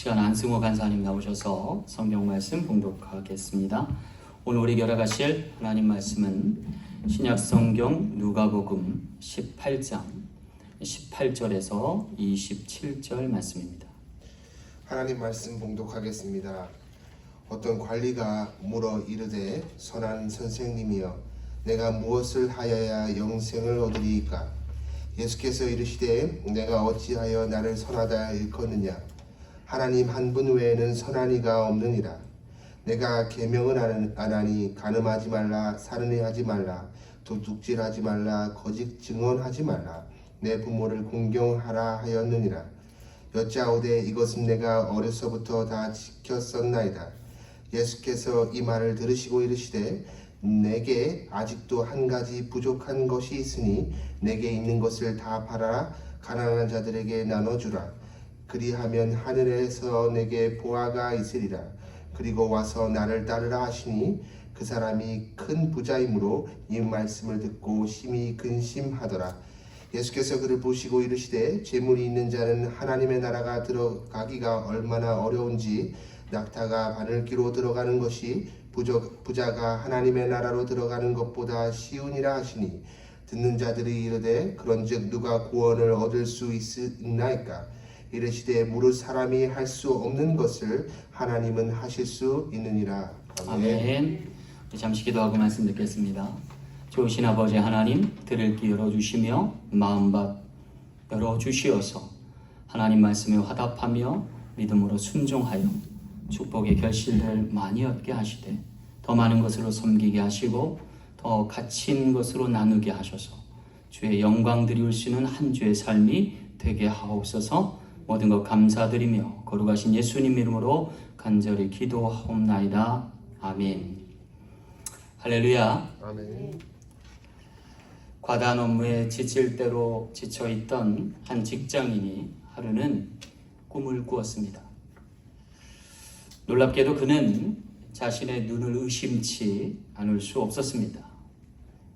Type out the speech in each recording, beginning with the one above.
시간 안승호 간사님 나오셔서 성경 말씀 봉독하겠습니다. 오늘 우리 결합하실 하나님 말씀은 신약 성경 누가복음 18장 18절에서 27절 말씀입니다. 하나님 말씀 봉독하겠습니다. 어떤 관리가 물어 이르되 선한 선생님이여 내가 무엇을 하여야 영생을 얻으리이까? 예수께서 이르시되 내가 어찌하여 나를 선하다 일컫느냐? 하나님 한 분 외에는 선한 이가 없느니라. 내가 계명은 안 하니 간음하지 말라, 살인하지 말라, 도둑질하지 말라, 거짓 증언하지 말라, 내 부모를 공경하라 하였느니라. 여짜오되 이것은 내가 어려서부터 다 지켰었나이다. 예수께서 이 말을 들으시고 이르시되 내게 아직도 한 가지 부족한 것이 있으니 내게 있는 것을 다 팔아 가난한 자들에게 나눠주라. 그리하면 하늘에서 내게 보화가 있으리라. 그리고 와서 나를 따르라 하시니 그 사람이 큰 부자이므로 이 말씀을 듣고 심히 근심하더라. 예수께서 그를 보시고 이르시되 재물이 있는 자는 하나님의 나라가 들어가기가 얼마나 어려운지 낙타가 바늘기로 들어가는 것이 부자가 하나님의 나라로 들어가는 것보다 쉬우니라 하시니 듣는 자들이 이르되 그런즉 누가 구원을 얻을 수 있나이까? 이르시되 무릇 사람이 할 수 없는 것을 하나님은 하실 수 있느니라. 아멘. 잠시 기도하고 말씀 듣겠습니다. 좋으신 아버지 하나님, 들을 귀 열어주시며 마음밭 열어주시어서 하나님 말씀에 화답하며 믿음으로 순종하여 축복의 결실을 많이 얻게 하시되 더 많은 것으로 섬기게 하시고 더 가치 있는 것으로 나누게 하셔서 주의 영광 드리울 수 있는 한 주의 삶이 되게 하옵소서. 모든 것 감사드리며 거룩하신 예수님 이름으로 간절히 기도하옵나이다. 아멘. 할렐루야. 아멘. 과다한 업무에 지칠 대로 지쳐있던 한 직장인이 하루는 꿈을 꾸었습니다. 놀랍게도 그는 자신의 눈을 의심치 않을 수 없었습니다.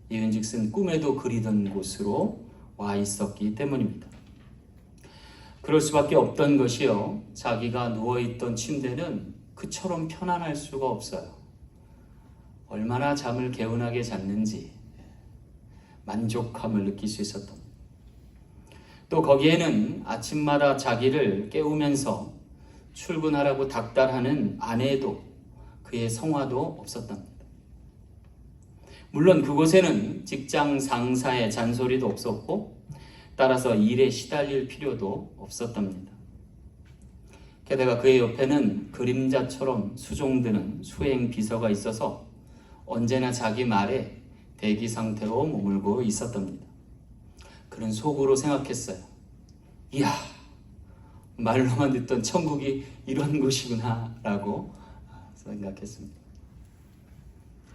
이은즉슨 꿈에도 그리던 곳으로 와 있었기 때문입니다. 그럴 수밖에 없던 것이요, 자기가 누워있던 침대는 그처럼 편안할 수가 없어요. 얼마나 잠을 개운하게 잤는지 만족함을 느낄 수 있었던, 또 거기에는 아침마다 자기를 깨우면서 출근하라고 닥달하는 아내도 그의 성화도 없었답니다. 물론 그곳에는 직장 상사의 잔소리도 없었고 따라서 일에 시달릴 필요도 없었답니다. 게다가 그의 옆에는 그림자처럼 수종드는 수행 비서가 있어서 언제나 자기 말에 대기 상태로 머물고 있었답니다. 그는 속으로 생각했어요. 이야, 말로만 듣던 천국이 이런 곳이구나 라고 생각했습니다.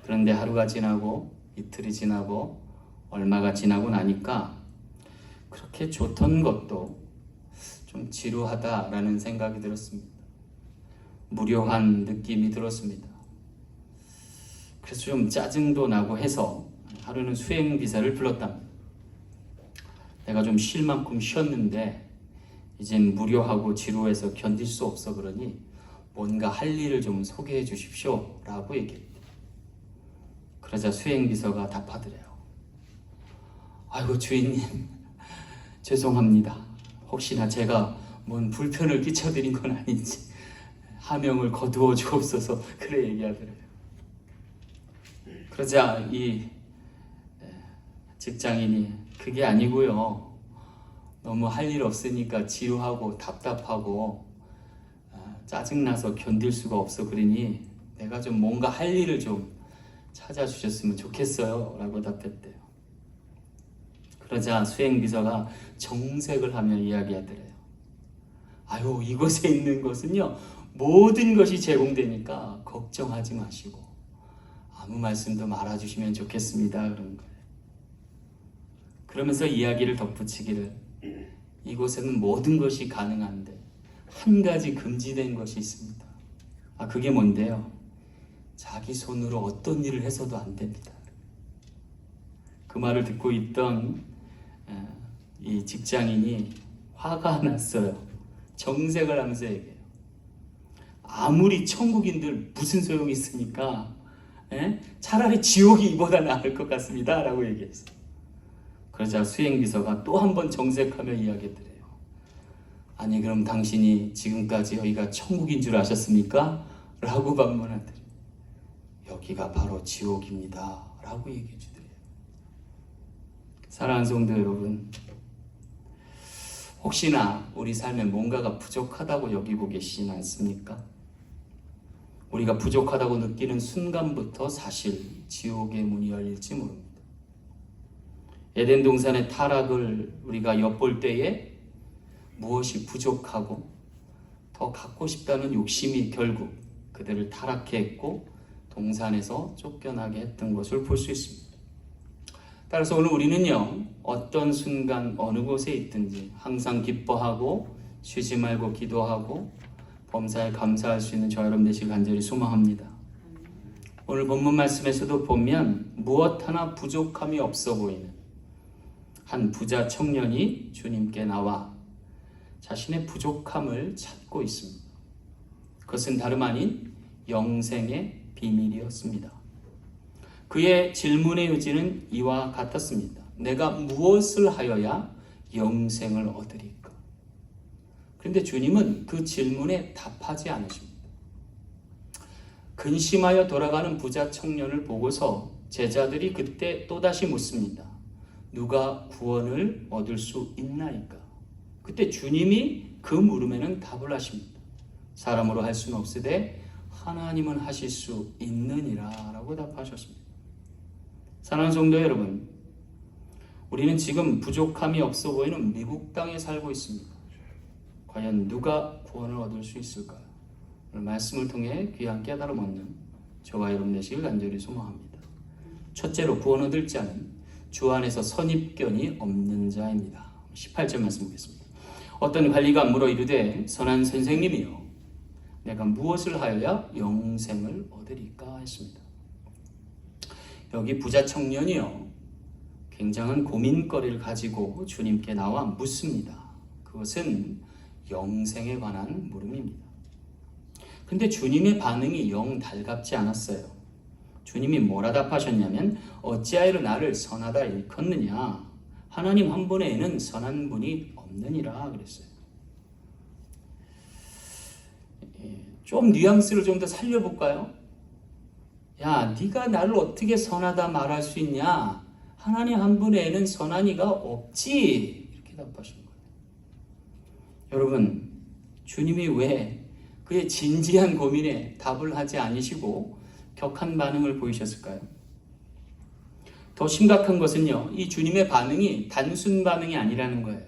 그런데 하루가 지나고 이틀이 지나고 얼마가 지나고 나니까 그렇게 좋던 것도 좀 지루하다라는 생각이 들었습니다. 무료한 느낌이 들었습니다. 그래서 좀 짜증도 나고 해서 하루는 수행비서를 불렀답니다. 내가 좀 쉴 만큼 쉬었는데 이젠 무료하고 지루해서 견딜 수 없어 그러니 뭔가 할 일을 좀 소개해 주십시오 라고 얘기했다. 그러자 수행비서가 답하더래요. 아이고 주인님, 죄송합니다. 혹시나 제가 뭔 불편을 끼쳐드린 건 아닌지 하명을 거두어 주옵소서 그래 얘기하더래요. 그러자 이 직장인이 그게 아니고요, 너무 할 일 없으니까 지루하고 답답하고 짜증나서 견딜 수가 없어 그러니 내가 좀 뭔가 할 일을 좀 찾아주셨으면 좋겠어요 라고 답했대요. 그러자 수행비서가 정색을 하며 이야기하더래요. 아유, 이곳에 있는 것은요 모든 것이 제공되니까 걱정하지 마시고 아무 말씀도 말아주시면 좋겠습니다 그런 거예요. 그러면서 이야기를 덧붙이기를, 이곳에는 모든 것이 가능한데 한 가지 금지된 것이 있습니다. 그게 뭔데요? 자기 손으로 어떤 일을 해서도 안 됩니다. 그 말을 듣고 있던 이 직장인이 화가 났어요. 정색을 하면서 얘기해요. 아무리 천국인들 무슨 소용이 있습니까? 예? 차라리 지옥이 이보다 나을 것 같습니다 라고 얘기했어요. 그러자 수행비서가 또 한 번 정색하며 이야기했더래요. 아니 그럼 당신이 지금까지 여기가 천국인 줄 아셨습니까? 라고 반문하더래요. 여기가 바로 지옥입니다 라고 얘기해 주더래요. 사랑하는 성도 여러분, 혹시나 우리 삶에 뭔가가 부족하다고 여기고 계시진 않습니까? 우리가 부족하다고 느끼는 순간부터 사실 지옥의 문이 열릴지 모릅니다. 에덴 동산의 타락을 우리가 엿볼 때에 무엇이 부족하고 더 갖고 싶다는 욕심이 결국 그들을 타락케 했고 동산에서 쫓겨나게 했던 것을 볼 수 있습니다. 따라서 오늘 우리는요, 어떤 순간 어느 곳에 있든지 항상 기뻐하고 쉬지 말고 기도하고 범사에 감사할 수 있는 저 여러분 되시길 간절히 소망합니다. 오늘 본문 말씀에서도 보면 무엇 하나 부족함이 없어 보이는 한 부자 청년이 주님께 나와 자신의 부족함을 찾고 있습니다. 그것은 다름 아닌 영생의 비밀이었습니다. 그의 질문의 요지는 이와 같았습니다. 내가 무엇을 하여야 영생을 얻으리까? 그런데 주님은 그 질문에 답하지 않으십니다. 근심하여 돌아가는 부자 청년을 보고서 제자들이 그때 또다시 묻습니다. 누가 구원을 얻을 수 있나이까? 그때 주님이 그 물음에는 답을 하십니다. 사람으로 할 수는 없으되 하나님은 하실 수 있느니라 라고 답하셨습니다. 사랑하는 성도 여러분, 우리는 지금 부족함이 없어 보이는 미국 땅에 살고 있습니다. 과연 누가 구원을 얻을 수 있을까요? 오늘 말씀을 통해 귀한 깨달음 얻는 저와 여러분 되시길 간절히 소망합니다. 첫째로 구원 얻을 자는 주 안에서 선입견이 없는 자입니다. 18절 말씀 보겠습니다. 어떤 관리가 물어 이르되 선한 선생님이여 내가 무엇을 하여야 영생을 얻으리까 했습니다. 여기 부자 청년이요 굉장한 고민거리를 가지고 주님께 나와 묻습니다. 그것은 영생에 관한 물음입니다. 근데 주님의 반응이 영 달갑지 않았어요. 주님이 뭐라 답하셨냐면 어찌하여 나를 선하다 일컫느냐? 하나님 한 분에는 선한 분이 없느니라 그랬어요. 좀 뉘앙스를 좀 더 살려볼까요? 야, 네가 나를 어떻게 선하다 말할 수 있냐? 하나님 한 분에는 선한 이가 없지. 이렇게 답하신 거예요. 여러분, 주님이 왜 그의 진지한 고민에 답을 하지 않으시고 격한 반응을 보이셨을까요? 더 심각한 것은요, 이 주님의 반응이 단순 반응이 아니라는 거예요.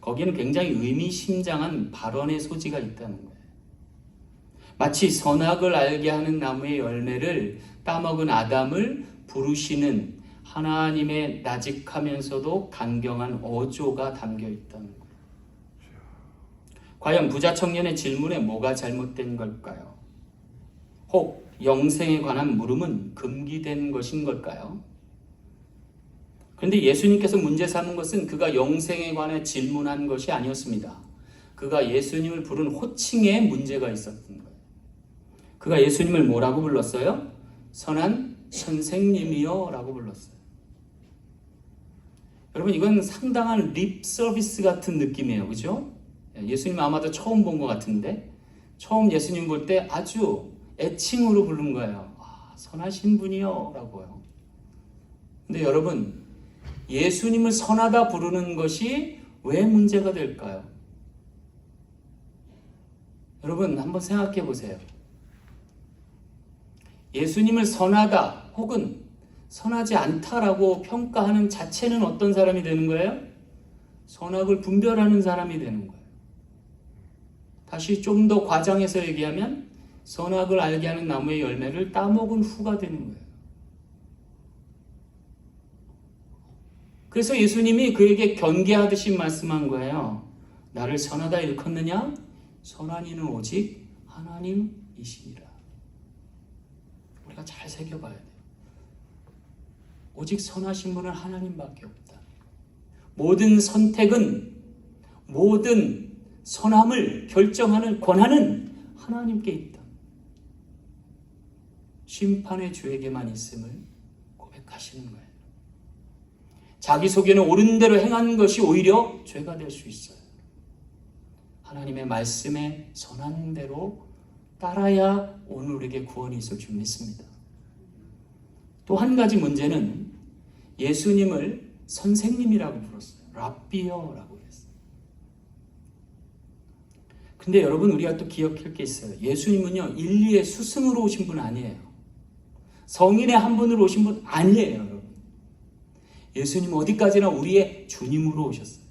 거기에는 굉장히 의미심장한 발언의 소지가 있다는 거예요. 마치 선악을 알게 하는 나무의 열매를 따먹은 아담을 부르시는 하나님의 나직하면서도 강경한 어조가 담겨 있다는 거예요. 과연 부자 청년의 질문에 뭐가 잘못된 걸까요? 혹 영생에 관한 물음은 금기된 것인 걸까요? 그런데 예수님께서 문제 삼은 것은 그가 영생에 관해 질문한 것이 아니었습니다. 그가 예수님을 부른 호칭에 문제가 있었던 거예요. 그가 예수님을 뭐라고 불렀어요? 선한 선생님이요 라고 불렀어요. 여러분, 이건 상당한 립 서비스 같은 느낌이에요. 그죠? 예수님 아마도 처음 본 것 같은데 처음 예수님 볼 때 아주 애칭으로 부른 거예요. 아, 선하신 분이요 라고요. 근데 여러분, 예수님을 선하다 부르는 것이 왜 문제가 될까요? 여러분 한번 생각해 보세요. 예수님을 선하다 혹은 선하지 않다라고 평가하는 자체는 어떤 사람이 되는 거예요? 선악을 분별하는 사람이 되는 거예요. 다시 좀 더 과장해서 얘기하면 선악을 알게 하는 나무의 열매를 따먹은 후가 되는 거예요. 그래서 예수님이 그에게 경계하듯이 말씀한 거예요. 나를 선하다 일컫느냐? 선한 이는 오직 하나님이시니라. 우리가 잘 새겨봐야 돼요. 오직 선하신 분은 하나님밖에 없다. 모든 선택은, 모든 선함을 결정하는 권한은 하나님께 있다. 심판의 주에게만 있음을 고백하시는 거예요. 자기속에는 옳은 대로 행하는 것이 오히려 죄가 될 수 있어요. 하나님의 말씀에 선한 대로 따라야 오늘 우리에게 구원이 있을 줄 믿습니다. 또 한 가지 문제는 예수님을 선생님이라고 불렀어요. 랍비어라고 했어요. 근데 여러분, 우리가 또 기억할 게 있어요. 예수님은요, 인류의 스승으로 오신 분 아니에요. 성인의 한 분으로 오신 분 아니에요, 여러분. 예수님은 어디까지나 우리의 주님으로 오셨어요.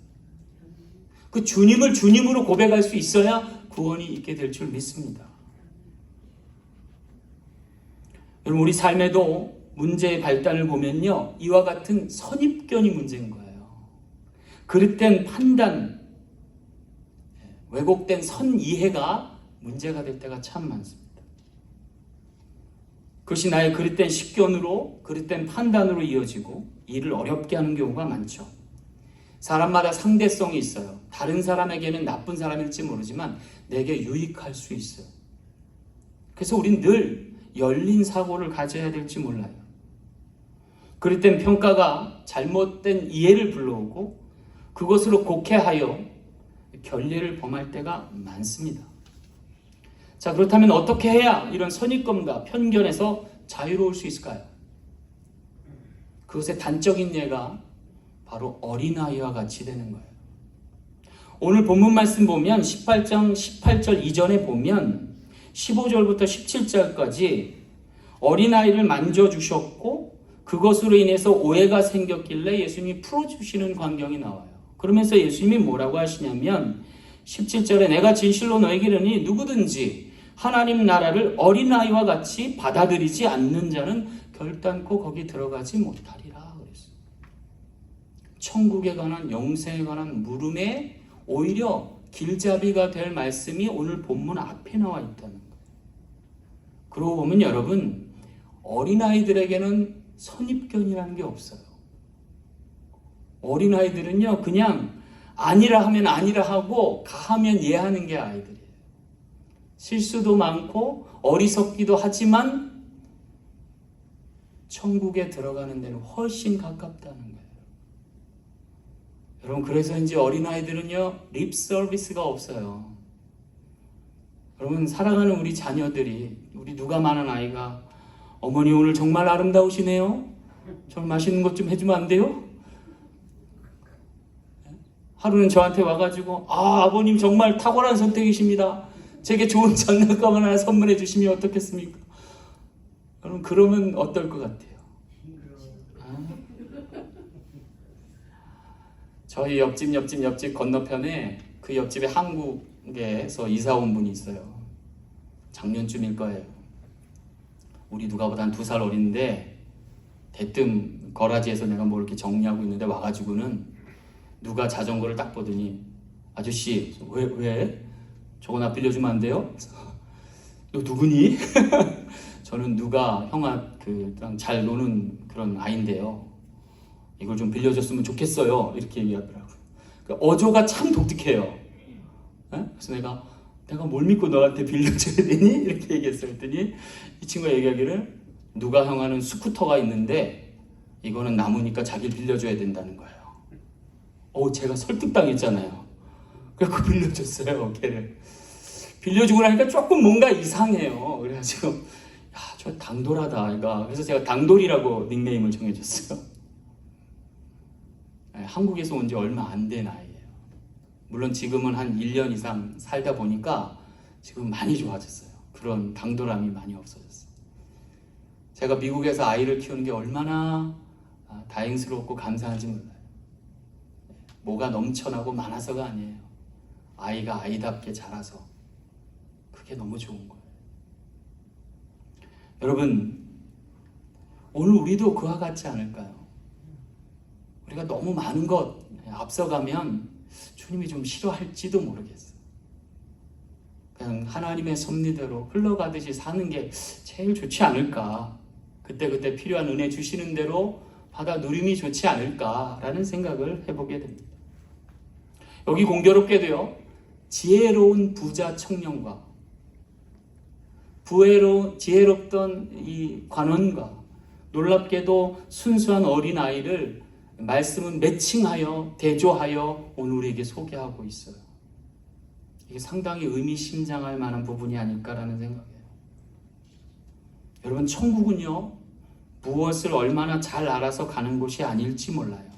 그 주님을 주님으로 고백할 수 있어야 구원이 있게 될 줄 믿습니다. 여러분, 우리 삶에도 문제의 발단을 보면요, 이와 같은 선입견이 문제인 거예요. 그릇된 판단, 왜곡된 선이해가 문제가 될 때가 참 많습니다. 그것이 나의 그릇된 식견으로, 그릇된 판단으로 이어지고 일을 어렵게 하는 경우가 많죠. 사람마다 상대성이 있어요. 다른 사람에게는 나쁜 사람일지 모르지만 내게 유익할 수 있어요. 그래서 우린 늘 열린 사고를 가져야 될지 몰라요. 그릇된 평가가 잘못된 이해를 불러오고 그것으로 곡해하여 결례를 범할 때가 많습니다. 자, 그렇다면 어떻게 해야 이런 선입견과 편견에서 자유로울 수 있을까요? 그것의 단적인 예가 바로 어린아이와 같이 되는 거예요. 오늘 본문 말씀 보면 18장 18절 이전에 보면 15절부터 17절까지 어린아이를 만져주셨고 그것으로 인해서 오해가 생겼길래 예수님이 풀어주시는 광경이 나와요. 그러면서 예수님이 뭐라고 하시냐면 17절에 내가 진실로 너에게 이르니 누구든지 하나님 나라를 어린아이와 같이 받아들이지 않는 자는 결단코 거기 들어가지 못하리라 그랬어요. 천국에 관한, 영생에 관한 물음에 오히려 길잡이가 될 말씀이 오늘 본문 앞에 나와 있다는 거예요. 그러고 보면 여러분, 어린아이들에게는 선입견이라는 게 없어요. 어린아이들은요, 그냥 아니라 하면 아니라 하고 가하면 예하는 게 아이들이에요. 실수도 많고 어리석기도 하지만 천국에 들어가는 데는 훨씬 가깝다는 거예요. 여러분, 그래서인지 어린아이들은요, 립 서비스가 없어요. 여러분, 사랑하는 우리 자녀들이, 우리 누가 많은 아이가 어머니 오늘 정말 아름다우시네요. 정말 맛있는 것 좀 해주면 안 돼요? 하루는 저한테 와가지고 아버님 정말 탁월한 선택이십니다. 제게 좋은 장난감 하나 선물해 주시면 어떻겠습니까? 여러분, 그러면 어떨 것 같아요? 저희 옆집 건너편에 그 옆집에 한국에서 이사 온 분이 있어요. 작년쯤일 거예요. 우리 누가보다 한 2살 어린데 대뜸 거라지에서 내가 뭐 이렇게 정리하고 있는데 와가지고는 누가 자전거를 딱 보더니 아저씨 왜? 저거 나 빌려주면 안 돼요? 너 누구니? 저는 누가 형아랑 잘 노는 그런 아이인데요. 이걸 좀 빌려줬으면 좋겠어요. 이렇게 얘기하더라고요. 그러니까 어조가 참 독특해요. 그래서 내가 뭘 믿고 너한테 빌려줘야 되니? 이렇게 얘기했어요. 그랬더니 이 친구가 얘기하기를 누가 형아는 스쿠터가 있는데 이거는 나무니까 자기를 빌려줘야 된다는 거예요. 제가 설득당했잖아요. 그래서 빌려줬어요. 걔를. 빌려주고 나니까 조금 뭔가 이상해요. 그래가지고 저 당돌하다 얘가. 그래서 제가 당돌이라고 닉네임을 정해줬어요. 한국에서 온 지 얼마 안 된 아이예요. 물론 지금은 한 1년 이상 살다 보니까 지금 많이 좋아졌어요. 그런 당돌함이 많이 없어졌어요. 제가 미국에서 아이를 키우는 게 얼마나 다행스럽고 감사한지 몰라요. 뭐가 넘쳐나고 많아서가 아니에요. 아이가 아이답게 자라서 그게 너무 좋은 거예요. 여러분, 오늘 우리도 그와 같지 않을까요? 우리가 너무 많은 것 앞서가면 주님이 좀 싫어할지도 모르겠어요. 그냥 하나님의 섭리대로 흘러가듯이 사는 게 제일 좋지 않을까. 그때그때 필요한 은혜 주시는 대로 받아 누림이 좋지 않을까라는 생각을 해보게 됩니다. 여기 공교롭게도요, 지혜로운 부자 청년과 지혜롭던 이 관원과 놀랍게도 순수한 어린아이를 말씀은 매칭하여 대조하여 오늘 우리에게 소개하고 있어요. 이게 상당히 의미심장할 만한 부분이 아닐까라는 생각이에요. 여러분, 천국은요, 무엇을 얼마나 잘 알아서 가는 곳이 아닐지 몰라요.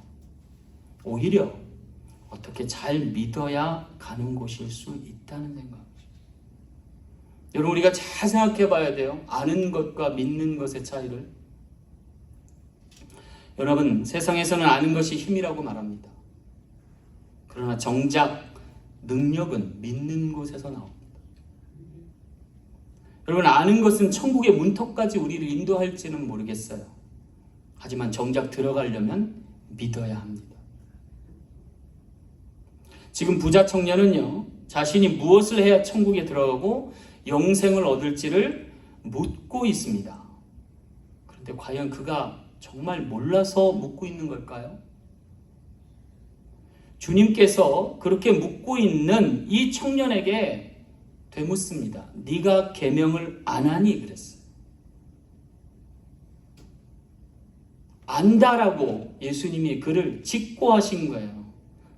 오히려 어떻게 잘 믿어야 가는 곳일 수 있다는 생각이죠. 여러분, 우리가 잘 생각해 봐야 돼요. 아는 것과 믿는 것의 차이를. 여러분, 세상에서는 아는 것이 힘이라고 말합니다. 그러나 정작 능력은 믿는 곳에서 나옵니다. 여러분, 아는 것은 천국의 문턱까지 우리를 인도할지는 모르겠어요. 하지만 정작 들어가려면 믿어야 합니다. 지금 부자 청년은요, 자신이 무엇을 해야 천국에 들어가고 영생을 얻을지를 묻고 있습니다. 그런데 과연 그가 정말 몰라서 묻고 있는 걸까요? 주님께서 그렇게 묻고 있는 이 청년에게 되묻습니다. 네가 계명을 안 하니? 그랬어요. 안다라고 예수님이 그를 직고하신 거예요.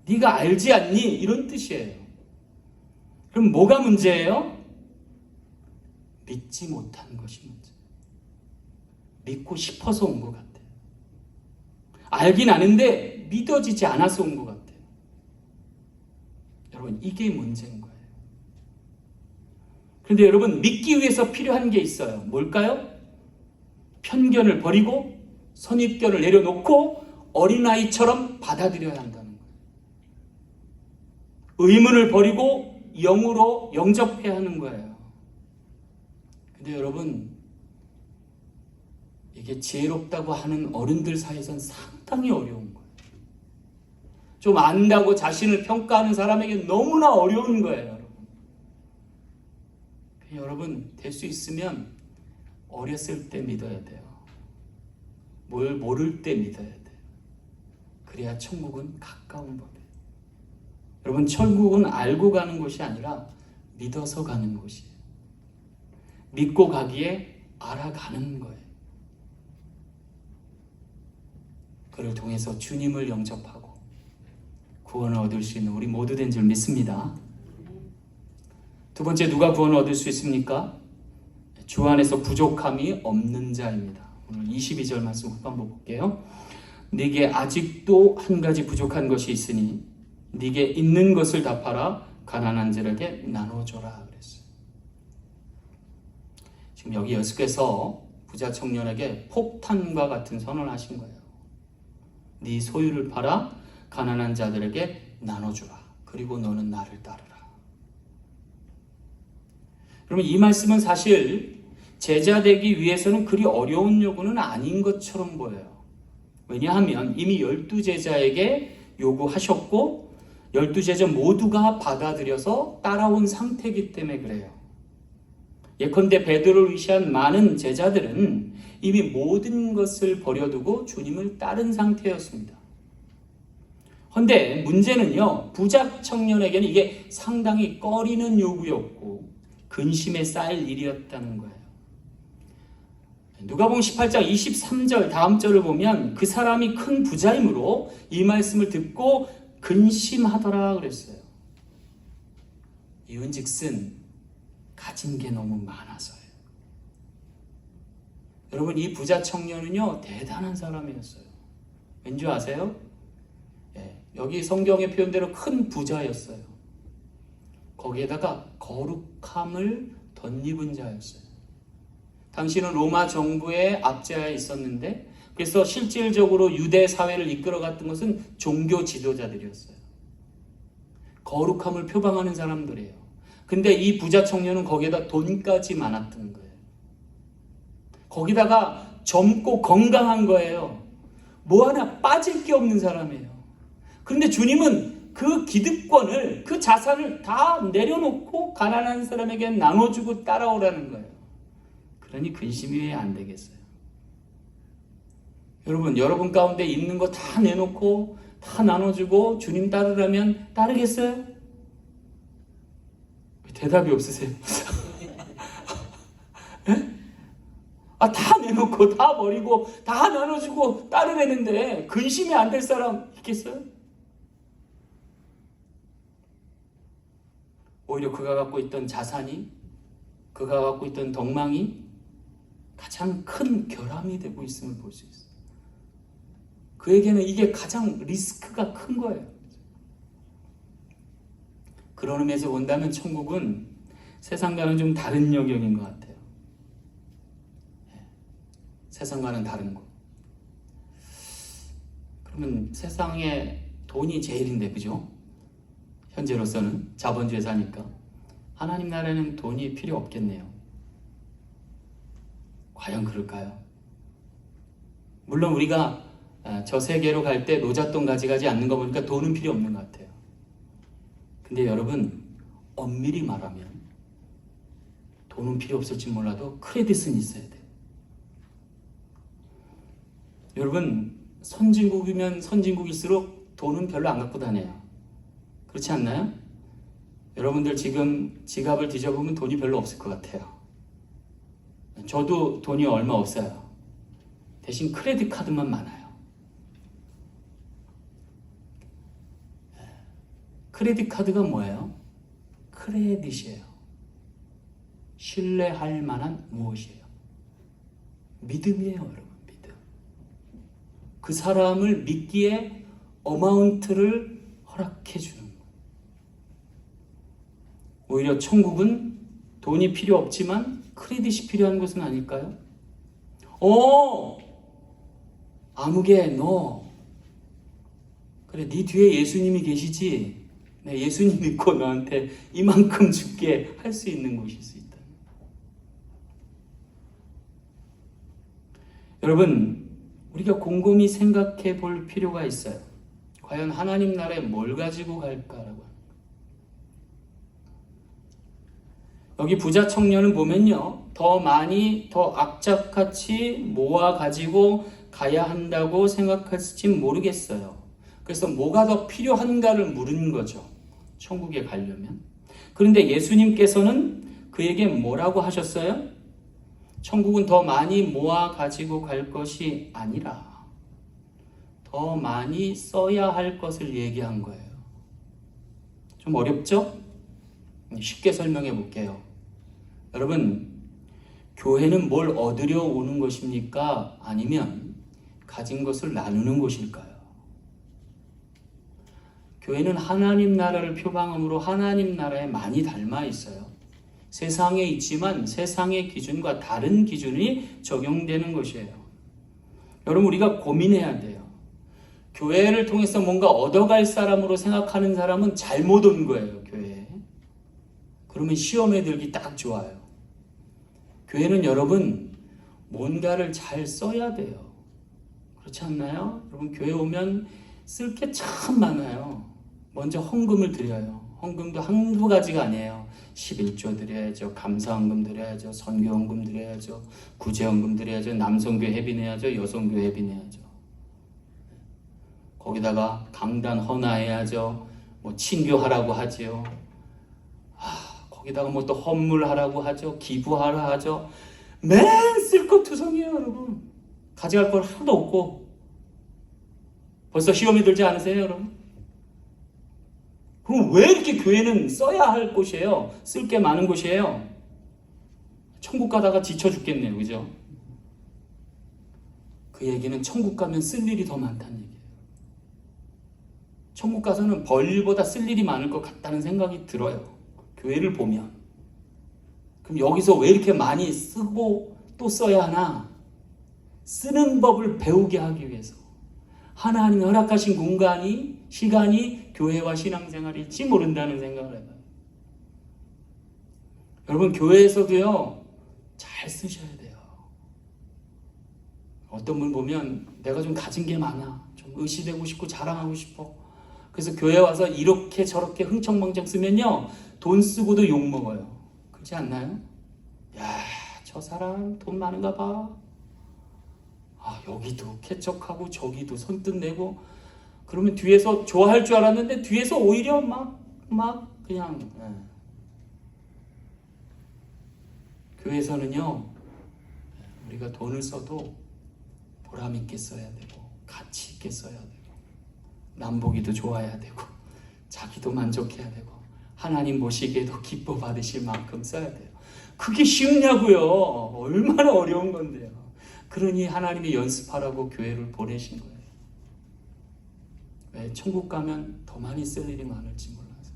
네가 알지 않니? 이런 뜻이에요. 그럼 뭐가 문제예요? 믿지 못한 것이 문제예요. 믿고 싶어서 온 것 같아요. 알긴 아는데 믿어지지 않아서 온 것 같아요. 여러분, 이게 문제인 거예요. 그런데 여러분, 믿기 위해서 필요한 게 있어요. 뭘까요? 편견을 버리고 선입견을 내려놓고 어린아이처럼 받아들여야 한다는 거예요. 의문을 버리고 영으로 영접해야 하는 거예요. 근데 여러분, 이게 지혜롭다고 하는 어른들 사이에선 상당히 어려운 거예요. 좀 안다고 자신을 평가하는 사람에게 너무나 어려운 거예요. 여러분, 될 수 있으면 어렸을 때 믿어야 돼요. 뭘 모를 때 믿어야 돼요. 그래야 천국은 가까운 법이에요. 여러분, 천국은 알고 가는 곳이 아니라 믿어서 가는 곳이에요. 믿고 가기에 알아가는 거예요. 그를 통해서 주님을 영접하고 구원을 얻을 수 있는 우리 모두 된 줄 믿습니다. 두 번째, 누가 구원을 얻을 수 있습니까? 주 안에서 부족함이 없는 자입니다. 오늘 22절 말씀 한번 볼게요. 네게 아직도 한 가지 부족한 것이 있으니 네게 있는 것을 다 팔아 가난한 자에게 나눠줘라 그랬어요. 지금 여기 예수께서 부자 청년에게 폭탄과 같은 선언을 하신 거예요. 네 소유를 팔아 가난한 자들에게 나눠주라. 그리고 너는 나를 따르라. 여러분, 이 말씀은 사실 제자 되기 위해서는 그리 어려운 요구는 아닌 것처럼 보여요. 왜냐하면 이미 12제자에게 요구하셨고 12제자 모두가 받아들여서 따라온 상태이기 때문에 그래요. 예컨대 베드로를 위시한 많은 제자들은 이미 모든 것을 버려두고 주님을 따른 상태였습니다. 그런데 문제는요, 부자 청년에게는 이게 상당히 꺼리는 요구였고 근심에 쌓일 일이었다는 거예요. 누가복음 18장 23절 다음 절을 보면 그 사람이 큰 부자이므로 이 말씀을 듣고 근심하더라 그랬어요. 이윤즉슨 가진 게 너무 많아서요. 여러분, 이 부자 청년은요 대단한 사람이었어요. 왠지 아세요? 여기 성경의 표현대로 큰 부자였어요. 거기에다가 거룩함을 덧입은 자였어요. 당신은 로마 정부의 압제하에 있었는데 그래서 실질적으로 유대 사회를 이끌어갔던 것은 종교 지도자들이었어요. 거룩함을 표방하는 사람들이에요. 근데 이 부자 청년은 거기에다 돈까지 많았던 거예요. 거기다가 젊고 건강한 거예요. 뭐 하나 빠질 게 없는 사람이에요. 그런데 주님은 그 기득권을, 그 자산을 다 내려놓고 가난한 사람에게 나눠주고 따라오라는 거예요. 그러니 근심이 왜 안 되겠어요? 여러분 가운데 있는 거 다 내놓고 다 나눠주고 주님 따르라면 따르겠어요? 대답이 없으세요? 다 내놓고 다 버리고 다 나눠주고 따르려는데 근심이 안 될 사람 있겠어요? 오히려 그가 갖고 있던 자산이, 그가 갖고 있던 덕망이 가장 큰 결함이 되고 있음을 볼 수 있어요. 그에게는 이게 가장 리스크가 큰 거예요. 그런 의미에서 본다면 천국은 세상과는 좀 다른 영역인 것 같아요. 세상과는 다른 거. 그러면 세상에 돈이 제일인데, 그죠? 현재로서는 자본주의 사니까 하나님 나라에는 돈이 필요 없겠네요. 과연 그럴까요? 물론 우리가 저 세계로 갈 때 노잣돈 가져가지 않는 거 보니까 돈은 필요 없는 것 같아요. 근데 여러분, 엄밀히 말하면 돈은 필요 없을지 몰라도 크레딧은 있어야 돼요. 여러분, 선진국이면 선진국일수록 돈은 별로 안 갖고 다녀요. 그렇지 않나요? 여러분들 지금 지갑을 뒤져보면 돈이 별로 없을 것 같아요. 저도 돈이 얼마 없어요. 대신 크레딧 카드만 많아요. 크레딧 카드가 뭐예요? 크레딧이에요. 신뢰할 만한 무엇이에요? 믿음이에요, 여러분. 믿음. 그 사람을 믿기에 어마운트를 허락해 주는 거예요. 오히려 천국은 돈이 필요 없지만 크레딧이 필요한 것은 아닐까요? 아무개 너 그래, 네 뒤에 예수님이 계시지? 네, 예수님 믿고 너한테 이만큼 줄게 할 수 있는 곳일 수 있다. 여러분, 우리가 곰곰이 생각해 볼 필요가 있어요. 과연 하나님 나라에 뭘 가지고 갈까라고. 여기 부자 청년은 보면요, 더 많이 더 악착같이 모아 가지고 가야 한다고 생각할지 모르겠어요. 그래서 뭐가 더 필요한가를 물은 거죠, 천국에 가려면. 그런데 예수님께서는 그에게 뭐라고 하셨어요? 천국은 더 많이 모아 가지고 갈 것이 아니라 더 많이 써야 할 것을 얘기한 거예요. 좀 어렵죠? 쉽게 설명해 볼게요. 여러분, 교회는 뭘 얻으려 오는 것입니까? 아니면 가진 것을 나누는 곳일까요? 교회는 하나님 나라를 표방함으로 하나님 나라에 많이 닮아 있어요. 세상에 있지만 세상의 기준과 다른 기준이 적용되는 것이에요. 여러분, 우리가 고민해야 돼요. 교회를 통해서 뭔가 얻어갈 사람으로 생각하는 사람은 잘못 온 거예요, 교회에. 그러면 시험에 들기 딱 좋아요. 교회는 여러분, 뭔가를 잘 써야 돼요. 그렇지 않나요? 여러분, 교회 오면 쓸 게 참 많아요. 먼저 헌금을 드려요. 헌금도 한두 가지가 아니에요. 11조 드려야죠. 감사헌금 드려야죠. 선교헌금 드려야죠. 구제헌금 드려야죠. 남성교 회비내야죠. 여성교 회비내야죠. 거기다가 강단 헌화해야죠. 뭐 친교하라고 하지요. 거기다가 뭐 또 헌물하라고 하죠. 기부하라 하죠. 맨 쓸 것 투성이에요, 여러분. 가져갈 걸 하나도 없고. 벌써 시험이 들지 않으세요, 여러분? 그럼 왜 이렇게 교회는 써야 할 곳이에요? 쓸 게 많은 곳이에요? 천국 가다가 지쳐 죽겠네요, 그죠? 그 얘기는 천국 가면 쓸 일이 더 많다는 얘기예요. 천국 가서는 벌일보다 쓸 일이 많을 것 같다는 생각이 들어요. 교회를 보면. 그럼 여기서 왜 이렇게 많이 쓰고 또 써야 하나? 쓰는 법을 배우게 하기 위해서 하나님이 허락하신 공간이, 시간이 교회와 신앙생활일지 모른다는 생각을 해봐요. 여러분, 교회에서도요, 잘 쓰셔야 돼요. 어떤 분 보면 내가 좀 가진 게 많아, 좀 의시되고 싶고 자랑하고 싶어. 그래서 교회 와서 이렇게 저렇게 흥청망청 쓰면요, 돈 쓰고도 욕먹어요. 그렇지 않나요? 야, 저 사람 돈 많은가 봐. 여기도 개척하고 저기도 손뜻 내고. 그러면 뒤에서 좋아할 줄 알았는데 뒤에서 오히려 막 그냥. 교회에서는요, 우리가 돈을 써도 보람 있게 써야 되고 가치 있게 써야 되고 남보기도 좋아야 되고 자기도 만족해야 되고 하나님 보시기에도 기뻐 받으실 만큼 써야 돼요. 그게 쉽냐고요. 얼마나 어려운 건데요. 그러니 하나님이 연습하라고 교회를 보내신 거예요. 왜? 천국 가면 더 많이 쓸 일이 많을지 몰라서요.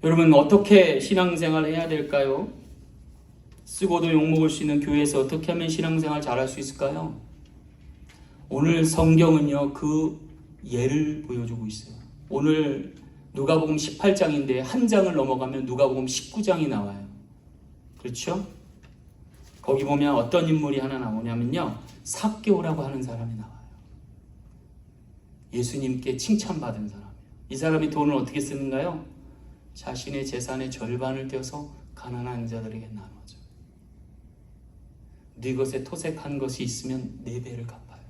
여러분 어떻게 신앙생활 해야 될까요? 쓰고도 욕먹을 수 있는 교회에서 어떻게 하면 신앙생활 잘할 수 있을까요? 오늘 성경은요 그 예를 보여주고 있어요. 오늘 누가복음 18장인데 한 장을 넘어가면 누가복음 19장이 나와요. 그렇죠? 거기 보면 어떤 인물이 하나 나오냐면요 삭개오라고 하는 사람이 나와요. 예수님께 칭찬받은 사람이에요. 이 사람이 돈을 어떻게 쓰는가요? 자신의 재산의 절반을 떼어서 가난한 자들에게 나눠줘요. 네 것에 토색한 것이 있으면 4배를 갚아요.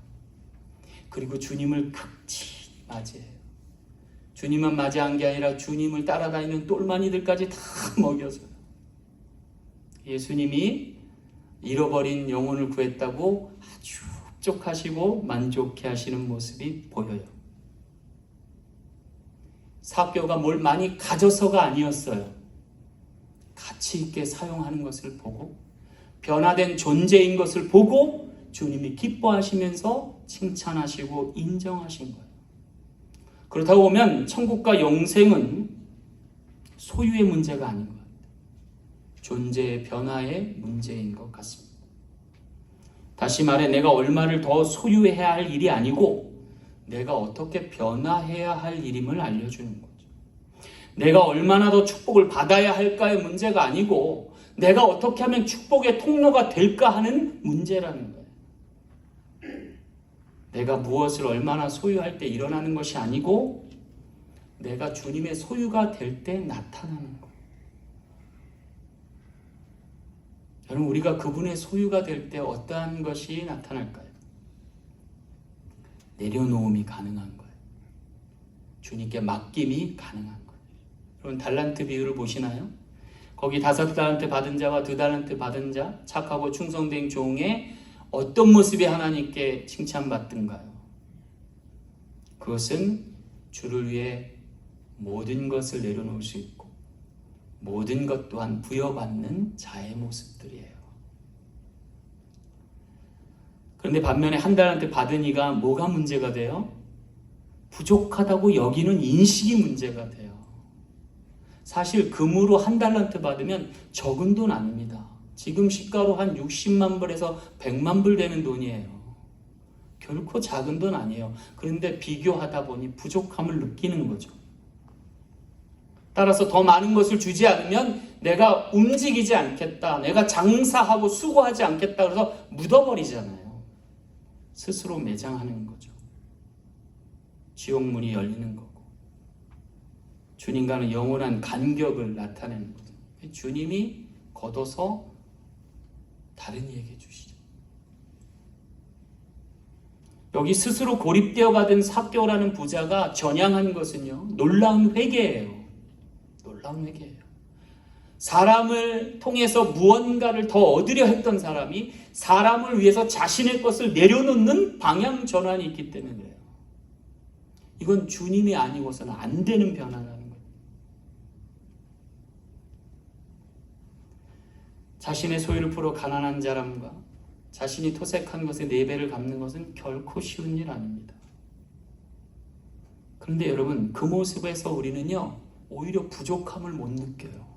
그리고 주님을 극진히 맞이해요. 주님만 맞이한 게 아니라 주님을 따라다니는 똘마니들까지 다 먹여줘요. 예수님이 잃어버린 영혼을 구했다고 아주 흡족하시고 만족해 하시는 모습이 보여요. 삭개오가 뭘 많이 가져서가 아니었어요. 가치 있게 사용하는 것을 보고 변화된 존재인 것을 보고 주님이 기뻐하시면서 칭찬하시고 인정하신 거예요. 그렇다고 보면 천국과 영생은 소유의 문제가 아닌 것 같아요. 존재의 변화의 문제인 것 같습니다. 다시 말해 내가 얼마를 더 소유해야 할 일이 아니고 내가 어떻게 변화해야 할 일임을 알려주는 거죠. 내가 얼마나 더 축복을 받아야 할까의 문제가 아니고 내가 어떻게 하면 축복의 통로가 될까 하는 문제라는 거예요. 내가 무엇을 얼마나 소유할 때 일어나는 것이 아니고 내가 주님의 소유가 될 때 나타나는 거예요. 여러분 우리가 그분의 소유가 될 때 어떠한 것이 나타날까요? 내려놓음이 가능한 거예요. 주님께 맡김이 가능한 거예요. 여러분 달란트 비유를 보시나요? 거기 5달란트 받은 자와 2달란트 받은 자 착하고 충성된 종의 어떤 모습이 하나님께 칭찬받던가요? 그것은 주를 위해 모든 것을 내려놓을 수 있고 모든 것 또한 부여받는 자의 모습들이에요. 그런데 반면에 1달란트 받은 이가 뭐가 문제가 돼요? 부족하다고 여기는 인식이 문제가 돼요. 사실 금으로 1달란트 받으면 적은 돈 아닙니다. 지금 시가로 한 60만 불에서 100만 불 되는 돈이에요. 결코 작은 돈 아니에요. 그런데 비교하다 보니 부족함을 느끼는 거죠. 따라서 더 많은 것을 주지 않으면 내가 움직이지 않겠다. 내가 장사하고 수고하지 않겠다. 그래서 묻어버리잖아요. 스스로 매장하는 거죠. 지옥문이 열리는 거고 주님과는 영원한 간격을 나타내는 거죠. 주님이 걷어서 다른 이에게 주시죠. 여기 스스로 고립되어 가던 삭개오라는 부자가 전향한 것은요 놀라운 회개예요. 놀라운 회개예요. 사람을 통해서 무언가를 더 얻으려 했던 사람이 사람을 위해서 자신의 것을 내려놓는 방향 전환이 있기 때문에 그래요. 이건 주님이 아니고서는 안 되는 변화라는 거예요. 자신의 소유를 풀어 가난한 사람과 자신이 토색한 것의 4배를 갚는 것은 결코 쉬운 일 아닙니다. 그런데 여러분 그 모습에서 우리는요 오히려 부족함을 못 느껴요.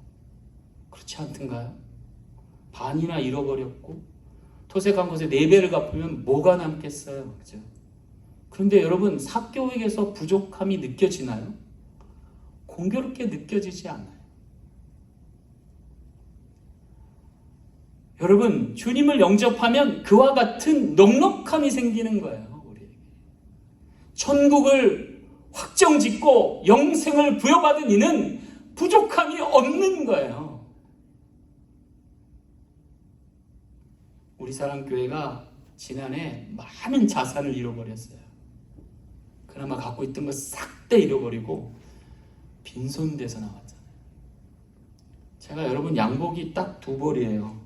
그렇지 않던가요? 반이나 잃어버렸고 토색한 것의 4배를 갚으면 뭐가 남겠어요? 그죠? 그런데 여러분 삭개오에게서 부족함이 느껴지나요? 공교롭게 느껴지지 않아요. 여러분 주님을 영접하면 그와 같은 넉넉함이 생기는 거예요. 우리에게. 천국을 확정짓고 영생을 부여받은 이는 부족함이 없는 거예요. 우리 사랑교회가 지난해 많은 자산을 잃어버렸어요. 그나마 갖고 있던 거 싹 다 잃어버리고 빈손돼서 나왔잖아요. 제가 여러분 양복이 딱 2벌이에요.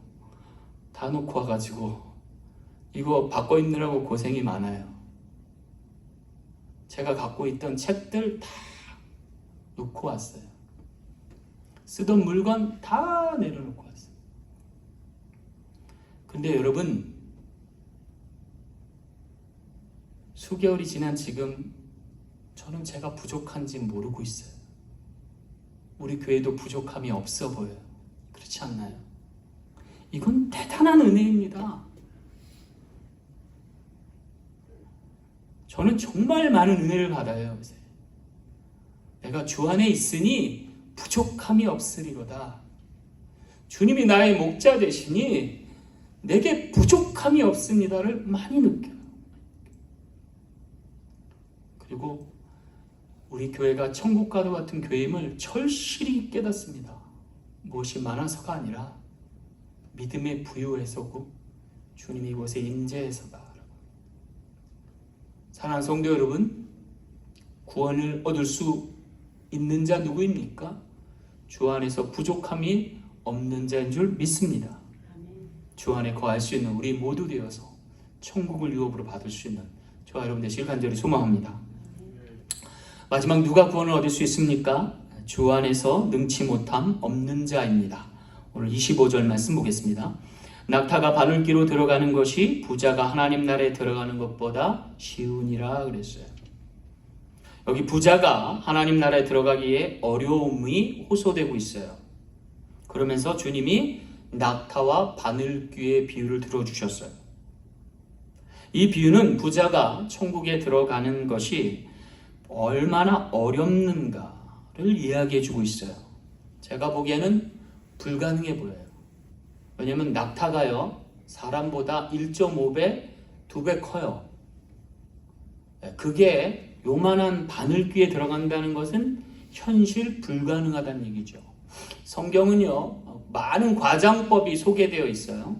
다 놓고 와가지고 이거 바꿔 입느라고 고생이 많아요. 제가 갖고 있던 책들 다 놓고 왔어요. 쓰던 물건 다 내려놓고 왔어요. 근데 여러분, 수개월이 지난 지금 저는 제가 부족한지 모르고 있어요. 우리 교회도 부족함이 없어 보여요. 그렇지 않나요? 이건 대단한 은혜입니다. 저는 정말 많은 은혜를 받아요. 요새. 내가 주 안에 있으니 부족함이 없으리로다. 주님이 나의 목자 되시니 내게 부족함이 없습니다를 많이 느껴요. 그리고 우리 교회가 천국과도 같은 교회임을 절실히 깨닫습니다. 무엇이 많아서가 아니라 믿음의 부유에서고 주님이 이곳에 임재해서다. 사랑하는 성도 여러분, 구원을 얻을 수 있는 자 누구입니까? 주 안에서 부족함이 없는 자인 줄 믿습니다. 주 안에 거할 수 있는 우리 모두 되어서 천국을 유업으로 받을 수 있는 저와 여러분 되시길 간절히 소망합니다. 마지막 누가 구원을 얻을 수 있습니까? 주 안에서 능치 못함 없는 자입니다. 오늘 25절 말씀 보겠습니다. 낙타가 바늘귀로 들어가는 것이 부자가 하나님 나라에 들어가는 것보다 쉬우니라 그랬어요. 여기 부자가 하나님 나라에 들어가기에 어려움이 호소되고 있어요. 그러면서 주님이 낙타와 바늘귀의 비유를 들어주셨어요. 이 비유는 부자가 천국에 들어가는 것이 얼마나 어렵는가를 이야기해주고 있어요. 제가 보기에는 불가능해 보여요. 왜냐하면 낙타가요, 사람보다 1.5배, 2배 커요. 그게 요만한 바늘귀에 들어간다는 것은 현실 불가능하다는 얘기죠. 성경은요, 많은 과장법이 소개되어 있어요.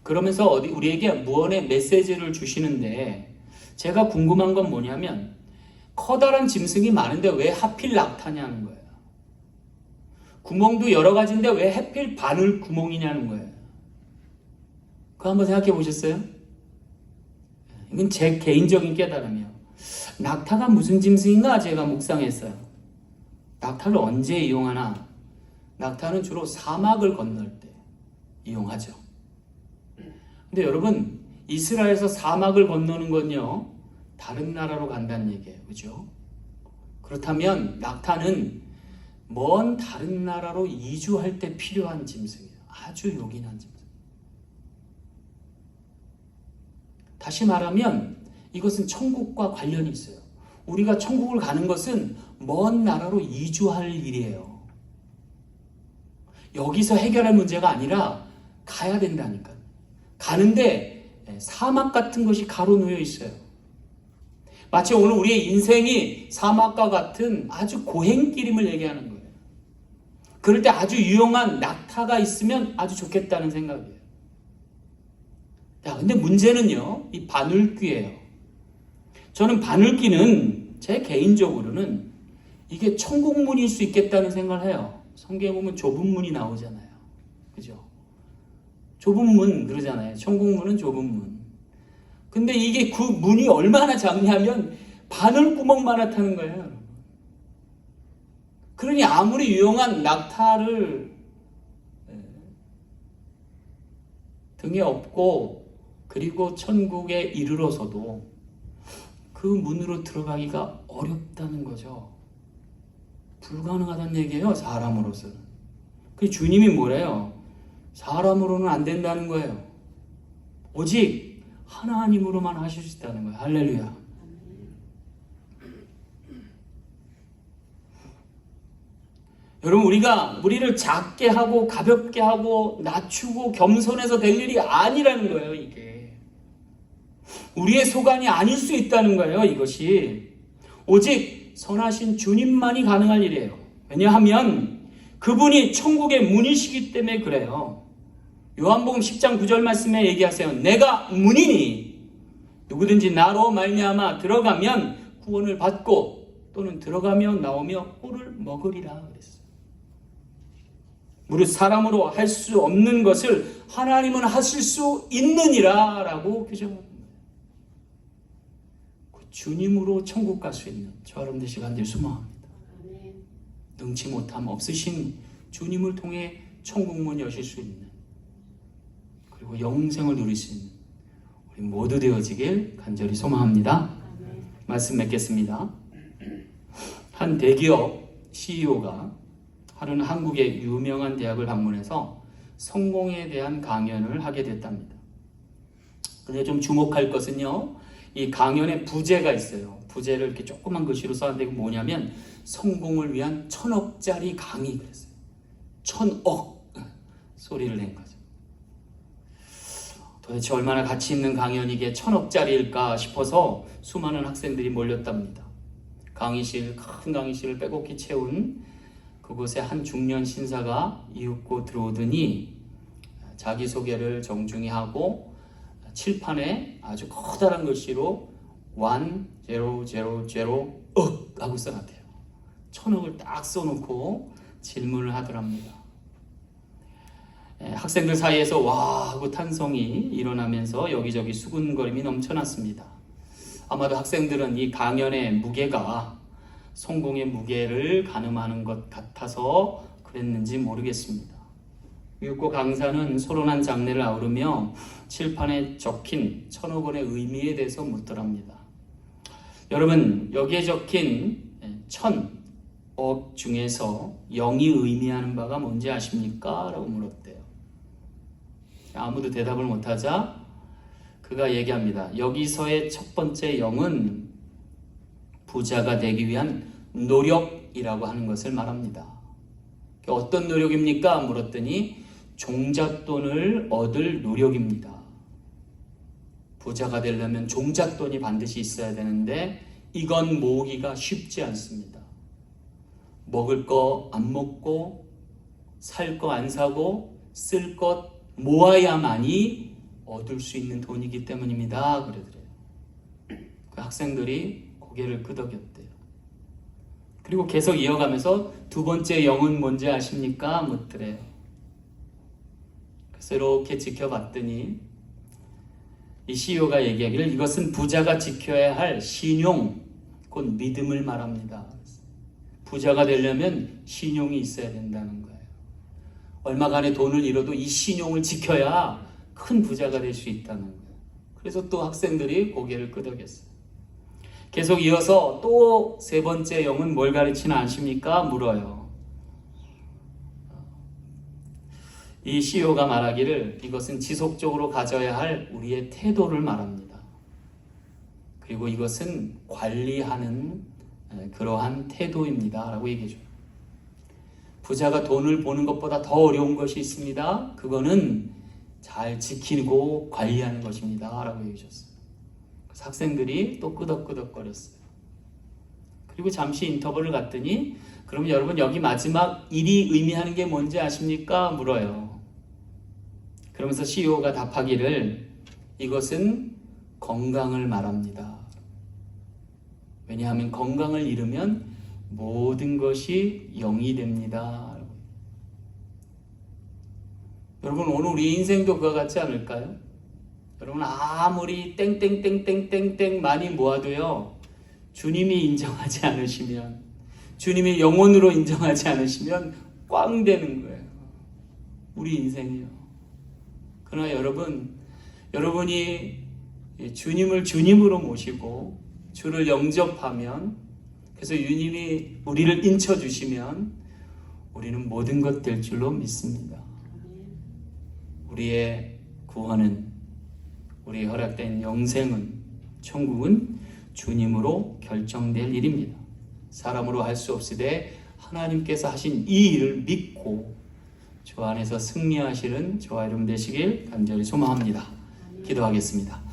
그러면서 우리에게 무언의 메시지를 주시는데, 제가 궁금한 건 뭐냐면 커다란 짐승이 많은데 왜 하필 낙타냐는 거예요. 구멍도 여러 가지인데 왜 하필 바늘 구멍이냐는 거예요. 그거 한번 생각해 보셨어요? 이건 제 개인적인 깨달음이에요. 낙타가 무슨 짐승인가 제가 묵상했어요. 낙타를 언제 이용하나? 낙타는 주로 사막을 건널 때 이용하죠. 근데 여러분, 이스라엘에서 사막을 건너는 건요, 다른 나라로 간다는 얘기예요. 그죠? 그렇다면 낙타는 먼 다른 나라로 이주할 때 필요한 짐승이에요. 아주 요긴한 짐승. 다시 말하면 이것은 천국과 관련이 있어요. 우리가 천국을 가는 것은 먼 나라로 이주할 일이에요. 여기서 해결할 문제가 아니라 가야 된다니까요. 가는데 사막 같은 것이 가로놓여 있어요. 마치 오늘 우리의 인생이 사막과 같은 아주 고행길임을 얘기하는 거예요. 그럴 때 아주 유용한 낙타가 있으면 아주 좋겠다는 생각이에요. 자, 근데 문제는요, 이 바늘귀예요. 저는 바늘귀는 제 개인적으로는 이게 천국문일 수 있겠다는 생각을 해요. 성경에 보면 좁은 문이 나오잖아요. 그죠? 좁은 문 그러잖아요. 천국문은 좁은 문. 근데 이게 그 문이 얼마나 작냐면 바늘구멍만하다는 거예요. 그러니 아무리 유용한 낙타를 등에 업고 그리고 천국에 이르러서도 그 문으로 들어가기가 어렵다는 거죠. 불가능하다는 얘기예요. 사람으로서는. 그 주님이 뭐래요? 사람으로는 안 된다는 거예요. 오직 하나님으로만 하실 수 있다는 거예요. 할렐루야. 여러분, 우리를 작게 하고 가볍게 하고 낮추고 겸손해서 될 일이 아니라는 거예요. 이게 우리의 소관이 아닐 수 있다는 거예요. 이것이 오직 선하신 주님만이 가능할 일이에요. 왜냐하면 그분이 천국의 문이시기 때문에 그래요. 요한복음 10장 9절 말씀에 얘기하세요. 내가 문이니 누구든지 나로 말미암아 들어가면 구원을 받고 또는 들어가며 나오며 꿀을 먹으리라 그랬어요. 무릇 사람으로 할 수 없는 것을 하나님은 하실 수 있느니라 라고 규정합니다. 주님으로 천국 갈 수 있는 저와 여러분들 시간 될 소망합니다. 능치 못함 없으신 주님을 통해 천국문 여실 수 있는, 그리고 영생을 누릴 수 있는 우리 모두 되어지길 간절히 소망합니다. 말씀 맺겠습니다. 한 대기업 CEO가 하루는 한국의 유명한 대학을 방문해서 성공에 대한 강연을 하게 됐답니다. 근데 좀 주목할 것은요, 이 강연에 부제가 있어요. 부제를 이렇게 조그만 글씨로 써놨는데 이거 뭐냐면 성공을 위한 1000억짜리 강의 그랬어요. 1000억 소리를 낸 거죠. 도대체 얼마나 가치 있는 강연이기에 1000억짜리일까 싶어서 수많은 학생들이 몰렸답니다. 강의실, 큰 강의실을 빼곡히 채운 그곳에 한 중년 신사가 이윽고 들어오더니 자기소개를 정중히 하고 칠판에 아주 커다란 글씨로 1000억 하고 써놨대요. 1000억을 딱 써놓고 질문을 하더랍니다. 학생들 사이에서 와 하고 탄성이 일어나면서 여기저기 수군거림이 넘쳐났습니다. 아마도 학생들은 이 강연의 무게가 성공의 무게를 가늠하는 것 같아서 그랬는지 모르겠습니다. 이윽고 강사는 소론한 장례를 아우르며 칠판에 적힌 1000억 원의 의미에 대해서 묻더랍니다. 여러분, 여기에 적힌 1000억 중에서 0이 의미하는 바가 뭔지 아십니까? 라고 물었대요. 아무도 대답을 못하자 그가 얘기합니다. 여기서의 첫 번째 0은 부자가 되기 위한 노력이라고 하는 것을 말합니다. 어떤 노력입니까? 물었더니 종잣돈을 얻을 노력입니다. 부자가 되려면 종잣돈이 반드시 있어야 되는데 이건 모으기가 쉽지 않습니다. 먹을 거 안 먹고 살 거 안 사고 쓸 것 모아야만이 얻을 수 있는 돈이기 때문입니다. 그러더래요. 그 학생들이 고개를 끄덕였대요. 그리고 계속 이어가면서 두 번째 영은 뭔지 아십니까? 묻더래요. 그래서 이렇게 지켜봤더니 이 CEO가 얘기하기를 이것은 부자가 지켜야 할 신용, 곧 믿음을 말합니다. 부자가 되려면 신용이 있어야 된다는 거예요. 얼마간의 돈을 잃어도 이 신용을 지켜야 큰 부자가 될 수 있다는 거예요. 그래서 또 학생들이 고개를 끄덕였어요. 계속 이어서 또 세 번째 영은 뭘 가르치나 아십니까? 물어요. 이 CEO가 말하기를 이것은 지속적으로 가져야 할 우리의 태도를 말합니다. 그리고 이것은 관리하는 그러한 태도입니다. 라고 얘기해줘요. 부자가 돈을 버는 것보다 더 어려운 것이 있습니다. 그거는 잘 지키고 관리하는 것입니다. 라고 얘기해줬어요. 그래서 학생들이 또 끄덕끄덕거렸어요. 그리고 잠시 인터벌을 갔더니 그럼 여러분 여기 마지막 1이 의미하는 게 뭔지 아십니까? 물어요. 그러면서 CEO가 답하기를 이것은 건강을 말합니다. 왜냐하면 건강을 잃으면 모든 것이 0이 됩니다. 여러분 오늘 우리 인생도 그와 같지 않을까요? 여러분 아무리 땡땡땡땡땡땡 많이 모아도요, 주님이 인정하지 않으시면, 주님이 영혼으로 인정하지 않으시면 꽝 되는 거예요. 우리 인생이요. 그러나 여러분이 주님을 주님으로 모시고 주를 영접하면, 그래서 주님이 우리를 인쳐주시면 우리는 모든 것 될 줄로 믿습니다. 우리의 구원은, 우리의 허락된 영생은, 천국은 주님으로 결정될 일입니다. 사람으로 할 수 없으되 하나님께서 하신 이 일을 믿고 주 안에서 승리하시는 저와 여러분 되시길 간절히 소망합니다. 기도하겠습니다.